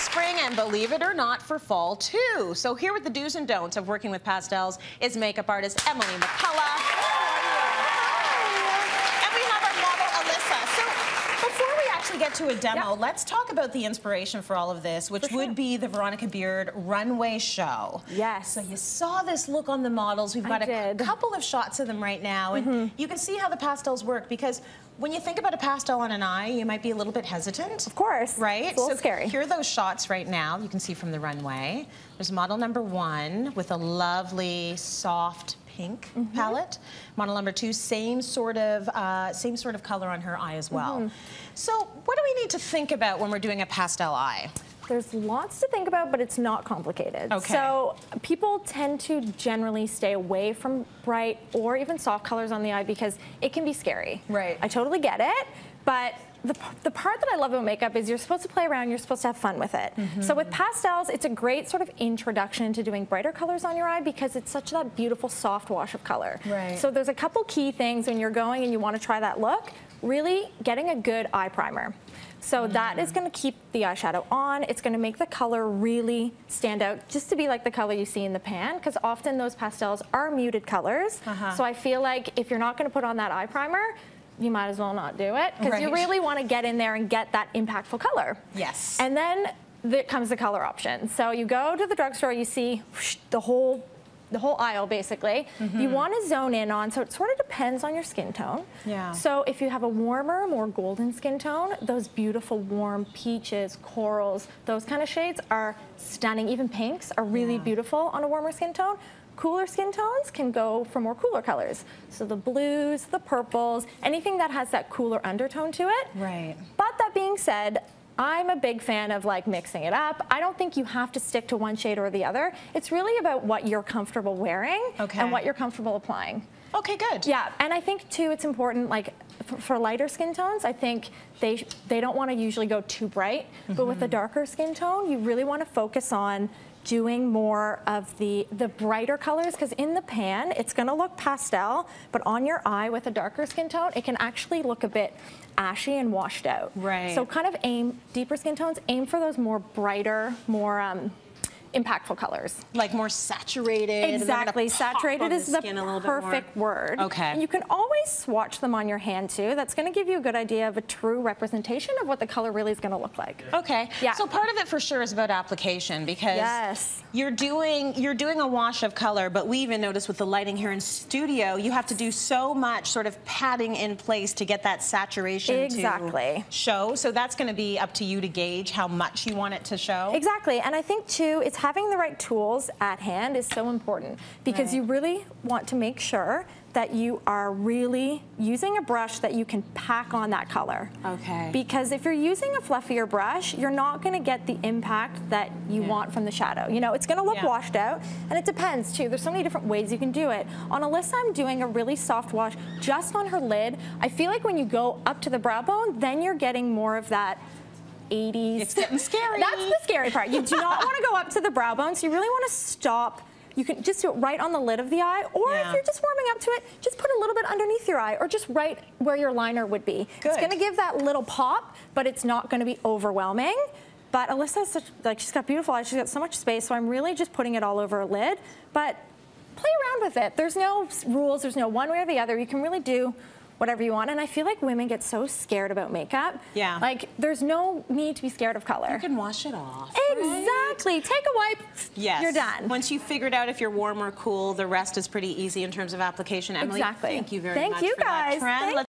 spring and, believe it or not, for fall too. So here with the do's and don'ts of working with pastels is makeup artist Emily Macculloch. And we have our model Alyssa. So before we actually get to a demo, let's talk about the inspiration for all of this, which would be the Veronica Beard runway show. Yes. So you saw this look on the models. We've got a couple of shots of them right now, and you can see how the pastels work, because when you think about a pastel on an eye, you might be a little bit hesitant. Of course. Right? It's a little scary. Here are those shots right now. You can see from the runway. There's model number 1 with a lovely soft pink palette. Model number 2, same sort of color on her eye as well. So what do we need to think about when we're doing a pastel eye? There's lots to think about, but it's not complicated. Okay. So people tend to generally stay away from bright or even soft colors on the eye because it can be scary. Right. I totally get it, but the part that I love about makeup is you're supposed to play around, you're supposed to have fun with it. So with pastels, it's a great sort of introduction to doing brighter colors on your eye because it's such that beautiful soft wash of color. Right. So there's a couple key things when you're going and you want to try that look. Really getting a good eye primer. So that is going to keep the eyeshadow on. It's going to make the color really stand out, just to be like the color you see in the pan, because often those pastels are muted colors. So I feel like if you're not going to put on that eye primer, you might as well not do it, because you really want to get in there and get that impactful color. Yes. And then there comes the color option. So you go to the drugstore, you see the whole aisle basically. You want to zone in on, so it sort of depends on your skin tone. Yeah. So if you have a warmer, more golden skin tone, those beautiful warm peaches, corals, those kind of shades are stunning. Even pinks are really beautiful on a warmer skin tone. Cooler skin tones can go for more cooler colors. So the blues, the purples, anything that has that cooler undertone to it. Right. But that being said, I'm a big fan of like mixing it up. I don't think you have to stick to one shade or the other. It's really about what you're comfortable wearing and what you're comfortable applying. Okay, good. Yeah, and I think too it's important, like for lighter skin tones, I think they don't want to usually go too bright, but with a darker skin tone, you really want to focus on doing more of the brighter colors, because in the pan it's going to look pastel, but on your eye with a darker skin tone it can actually look a bit ashy and washed out. Right. So kind of aim deeper skin tones, aim for those more brighter, more impactful colors. Like more saturated. Exactly. Saturated is the perfect word. Okay. And you can always swatch them on your hand too. That's going to give you a good idea of a true representation of what the color really is going to look like. Okay. Yeah. So part of it for sure is about application, because you're doing a wash of color, but we even noticed with the lighting here in studio, you have to do so much sort of padding in place to get that saturation to show. So that's going to be up to you to gauge how much you want it to show. Exactly. And I think too, it's having the right tools at hand is so important, because you really want to make sure that you are really using a brush that you can pack on that color. Okay. Because if you're using a fluffier brush, you're not going to get the impact that you want from the shadow. You know, it's going to look washed out, and it depends too. There's so many different ways you can do it. On Alyssa, I'm doing a really soft wash just on her lid. I feel like when you go up to the brow bone, then you're getting more of that 80s. It's getting scary. That's the scary part. You do not want to go up to the brow bone, so you really want to stop. You can just do it right on the lid of the eye, or if you're just warming up to it, just put a little bit underneath your eye, or just right where your liner would be. It's going to give that little pop, but it's not going to be overwhelming. But Alyssa's such, like, she's got beautiful eyes, she's got so much space, so I'm really just putting it all over her lid. But play around with it. There's no rules, there's no one way or the other. You can really do whatever you want, and I feel like women get so scared about makeup. Yeah. Like, there's no need to be scared of color. You can wash it off. Exactly. Right? Take a wipe. Yes. You're done. Once you've figured out if you're warm or cool, the rest is pretty easy in terms of application. Emily, thank you very much for that trend.